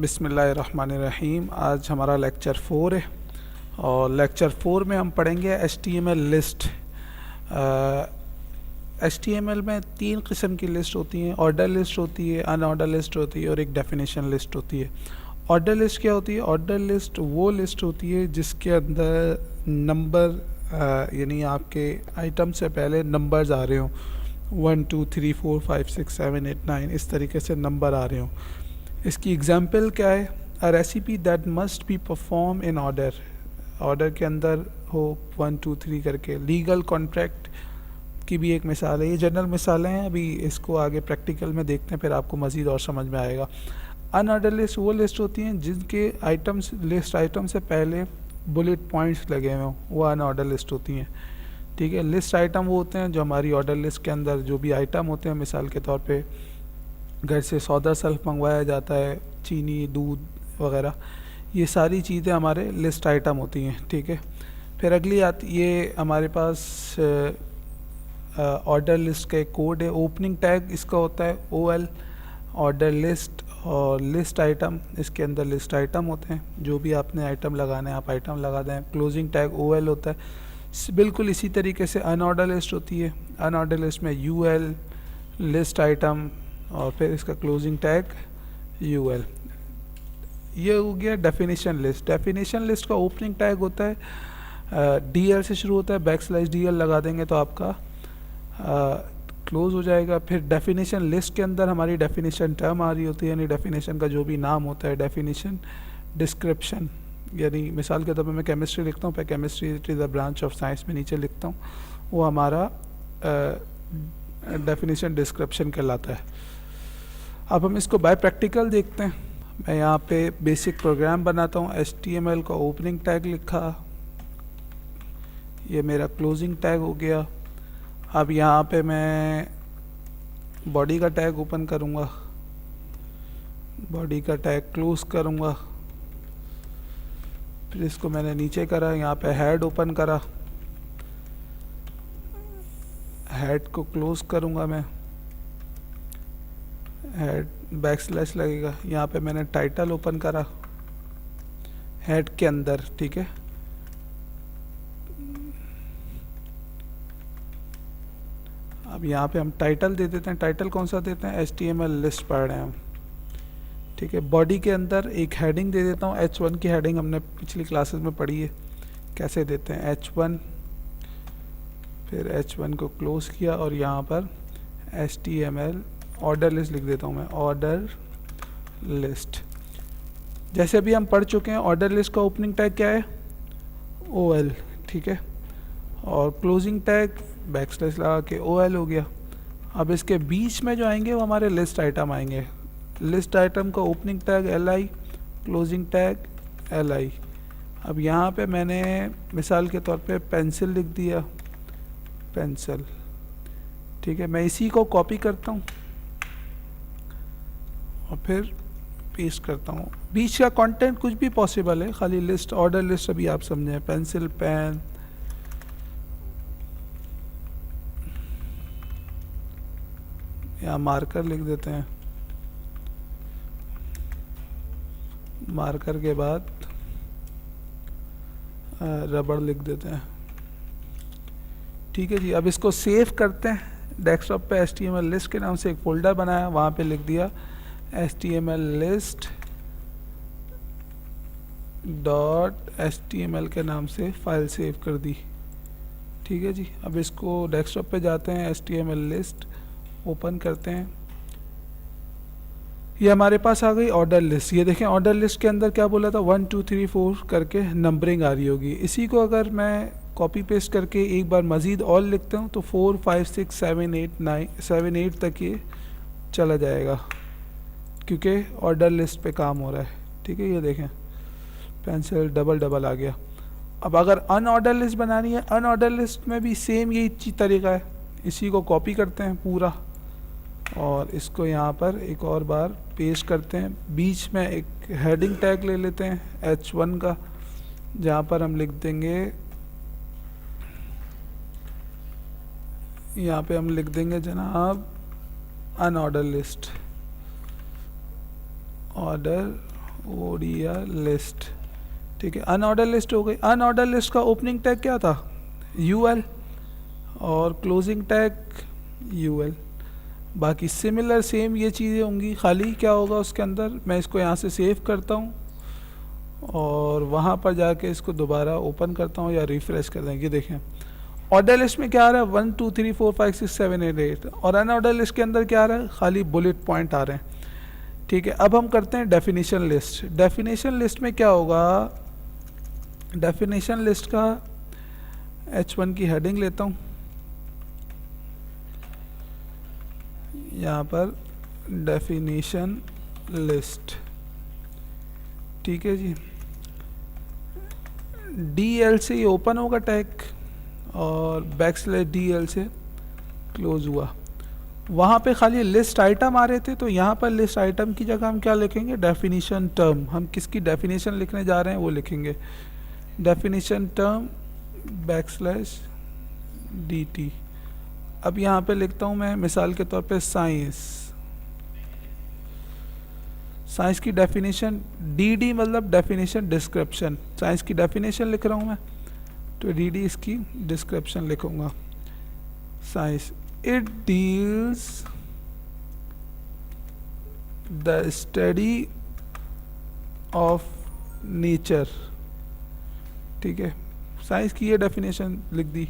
बिस्मिल्लाहिर्रहमानिर्रहीम। आज हमारा लेक्चर 4 है और लेक्चर 4 में हम पढ़ेंगे HTML लिस्ट। HTML में 3 किस्म की लिस्ट होती हैं। ऑर्डर लिस्ट होती है, अनऑर्डर लिस्ट होती है और एक डेफिनेशन लिस्ट होती है। ऑर्डर लिस्ट क्या होती है? ऑर्डर लिस्ट वो लिस्ट होती है जिसके अंदर नंबर यानी आपके आइटम से पहले नंबर्स आ रहे हों, 1 2 3 4 5 6 7 8 9 इस तरीके से नंबर आ रहे हों। इसकी एग्जाम्पल क्या है? A recipe that must be perform in order. Order के अंदर हो 1 2 3 करके। लीगल कॉन्ट्रैक्ट की भी एक मिसाल है। ये जनरल मिसालें हैं, अभी इसको आगे प्रैक्टिकल में देखते हैं, फिर आपको मज़ीद और समझ में आएगा। अनऑर्डर लिस्ट वो लिस्ट होती हैं जिनके आइटम्स लिस्ट आइटम से पहले बुलेट पॉइंट्स लगे हुए हों, वो अनऑर्डर लिस्ट होती हैं। ठीक है। लिस्ट आइटम वो होते हैं जो हमारी ऑर्डर लिस्ट के अंदर जो भी आइटम होते हैं, मिसाल के तौर पे घर से सौदा सल्फ मंगवाया जाता है, चीनी, दूध वगैरह, ये सारी चीज़ें हमारे लिस्ट आइटम होती हैं। ठीक है। फिर अगली आती, ये हमारे पास ऑर्डर लिस्ट का एक कोड है। ओपनिंग टैग इसका होता है OL, ऑर्डर लिस्ट और लिस्ट आइटम, इसके अंदर लिस्ट आइटम होते हैं। जो भी आपने आइटम लगाने हैं आप आइटम लगा दें। क्लोजिंग टैग OL होता है। बिल्कुल इसी तरीके से अनऑर्डर लिस्ट होती है। अनऑर्डर लिस्ट में UL, लिस्ट आइटम और फिर इसका क्लोजिंग टैग UL। ये हो गया डेफिनेशन लिस्ट। डेफिनेशन लिस्ट का ओपनिंग टैग होता है DL से शुरू होता है, \DL लगा देंगे तो आपका क्लोज हो जाएगा। फिर डेफिनेशन लिस्ट के अंदर हमारी डेफिनेशन टर्म आ रही होती है, यानी डेफिनेशन का जो भी नाम होता है। डेफिनेशन डिस्क्रिप्शन, यानी मिसाल के तौर पे मैं केमिस्ट्री लिखता हूँ, chemistry it is a branch of science में नीचे लिखता हूँ, वो हमारा डेफिनेशन डिस्क्रिप्शन कहलाता है। अब हम इसको बाय प्रैक्टिकल देखते हैं। मैं यहाँ पे बेसिक प्रोग्राम बनाता हूँ। HTML का ओपनिंग टैग लिखा, ये मेरा क्लोजिंग टैग हो गया। अब यहाँ पे मैं बॉडी का टैग ओपन करूँगा, बॉडी का टैग क्लोज करूँगा। फिर इसको मैंने नीचे करा, यहाँ पे हेड ओपन करा, हेड को क्लोज करूँगा मैं, हेड / लगेगा। यहाँ पे मैंने टाइटल ओपन करा हेड के अंदर। ठीक है। अब यहाँ पे हम टाइटल दे देते हैं। टाइटल कौन सा देते हैं? HTML लिस्ट पढ़ रहे हैं हम। ठीक है। बॉडी के अंदर एक हेडिंग दे देता हूँ। H1 की हेडिंग हमने पिछली क्लासेस में पढ़ी है, कैसे देते हैं H1। फिर H1 को क्लोज किया और यहाँ पर HTML ऑर्डर लिस्ट लिख देता हूँ मैं, ऑर्डर लिस्ट। जैसे अभी हम पढ़ चुके हैं, ऑर्डर लिस्ट का ओपनिंग टैग क्या है? OL। ठीक है। और क्लोजिंग टैग / लगा के OL हो गया। अब इसके बीच में जो आएंगे वो हमारे लिस्ट आइटम आएंगे। लिस्ट आइटम का opening tag LI, closing tag LI। अब यहाँ पे मैंने मिसाल के तौर पे पेंसिल लिख दिया, पेंसिल। ठीक है। मैं इसी को कॉपी करता हूँ और फिर पेस्ट करता हूँ। बीच का कंटेंट कुछ भी पॉसिबल है, खाली लिस्ट ऑर्डर लिस्ट अभी आप समझें। पेंसिल, पेन, या मार्कर लिख देते हैं। मार्कर के बाद रबड़ लिख देते हैं। ठीक है जी। अब इसको सेव करते हैं। डेस्कटॉप पे HTML लिस्ट के नाम से एक फोल्डर बनाया, वहाँ पे लिख दिया HTML list .html के नाम से फाइल सेव कर दी। ठीक है जी। अब इसको डेस्कटॉप पे जाते हैं, HTML लिस्ट ओपन करते हैं। ये हमारे पास आ गई ऑर्डर लिस्ट। ये देखें, ऑर्डर लिस्ट के अंदर क्या बोला था? 1 2 3 4 करके नंबरिंग आ रही होगी। इसी को अगर मैं कॉपी पेस्ट करके एक बार मज़ीद और लिखता हूँ तो 4 5 6 7 8 9 7 8 तक ये चला जाएगा, क्योंकि ऑर्डर लिस्ट पे काम हो रहा है। ठीक है। ये देखें, पेंसिल डबल आ गया। अब अगर अनऑर्डर लिस्ट बनानी है, अनऑर्डर लिस्ट में भी सेम यही तरीका है। इसी को कॉपी करते हैं पूरा और इसको यहाँ पर एक और बार पेस्ट करते हैं। बीच में एक हेडिंग टैग ले लेते हैं H1 का, जहाँ पर हम लिख देंगे, यहाँ पे हम लिख देंगे जनाब unordered list, order ODR list, ठीक है। अनऑर्डर लिस्ट हो गई। अनऑर्डर लिस्ट का ओपनिंग टैग क्या था, UL, और क्लोजिंग टैग UL। बाकी सिमिलर सेम ये चीज़ें होंगी, खाली क्या होगा उसके अंदर, मैं इसको यहाँ से सेव करता हूँ और वहाँ पर जाके इसको दोबारा ओपन करता हूँ या रिफ्रेश कर देंगे। देखें ऑर्डर लिस्ट में क्या आ रहा है, 1 2 3 4 5 6 7 8 8, और अनऑर्डर लिस्ट के अंदर क्या आ रहा है, खाली बुलेट पॉइंट आ रहे हैं, ठीक है। अब हम करते हैं डेफिनेशन लिस्ट। डेफिनेशन लिस्ट में क्या होगा, डेफिनेशन लिस्ट का H1 की हेडिंग लेता हूँ, यहाँ पर डेफिनेशन लिस्ट, ठीक है जी। DL से ये ओपन होगा टैग और \DL से क्लोज हुआ। वहाँ पे खाली लिस्ट आइटम आ रहे थे, तो यहाँ पर लिस्ट आइटम की जगह हम क्या लिखेंगे, डेफिनेशन टर्म। हम किसकी डेफिनेशन लिखने जा रहे हैं वो लिखेंगे, डेफिनेशन टर्म \DT। अब यहाँ पे लिखता हूँ मैं मिसाल के तौर पे साइंस। साइंस की डेफिनेशन DD मतलब डेफिनेशन डिस्क्रिप्शन, साइंस की डेफिनेशन लिख रहा हूँ मैं, तो DD इसकी डिस्क्रिप्शन लिखूँगा। Science, it deals the study of nature, ठीक है। साइंस की ये डेफिनेशन लिख दी।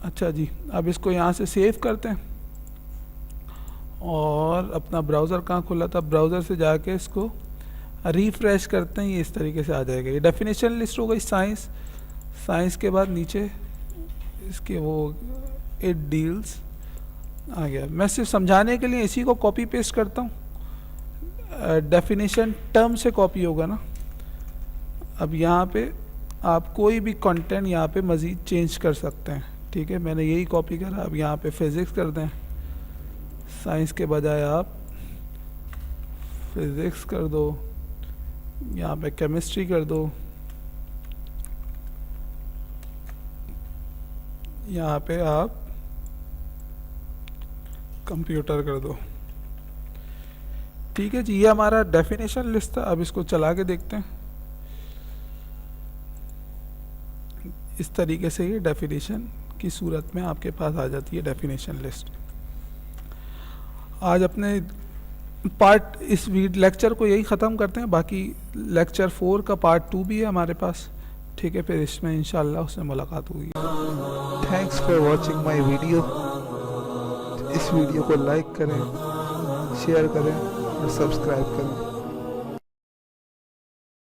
अच्छा जी, अब इसको यहाँ से सेव करते हैं और अपना ब्राउज़र कहाँ खुला था, ब्राउज़र से जाके इसको रिफ्रेश करते हैं, ये इस तरीके से आ जाएगा। ये डेफिनेशन लिस्ट हो गई साइंस। साइंस के बाद नीचे इसके वो इट डील्स आ गया। मैं सिर्फ समझाने के लिए इसी को कॉपी पेस्ट करता हूँ, डेफिनेशन टर्म से कॉपी होगा ना। अब यहाँ पे आप कोई भी कंटेंट यहाँ पे मज़ीद चेंज कर सकते हैं, ठीक है। मैंने यही कॉपी करा, अब यहाँ पे फिज़िक्स कर दें, साइंस के बजाय आप फिज़िक्स कर दो, यहाँ पे केमिस्ट्री कर दो, यहाँ पे आप कंप्यूटर कर दो, ठीक है जी। ये हमारा डेफिनेशन लिस्ट था। अब इसको चला के देखते हैं। इस तरीके से ये डेफिनेशन की सूरत में आपके पास आ जाती है डेफिनेशन लिस्ट। आज अपने पार्ट इस लेक्चर को यही ख़त्म करते हैं। बाकी लेक्चर 4 का पार्ट 2 भी है हमारे पास, ठीक है। फिर इसमें इंशाल्लाह उसमें मुलाकात होगी। Thanks for watching my video. इस वीडियो को लाइक करें, शेयर करें और सब्सक्राइब करें।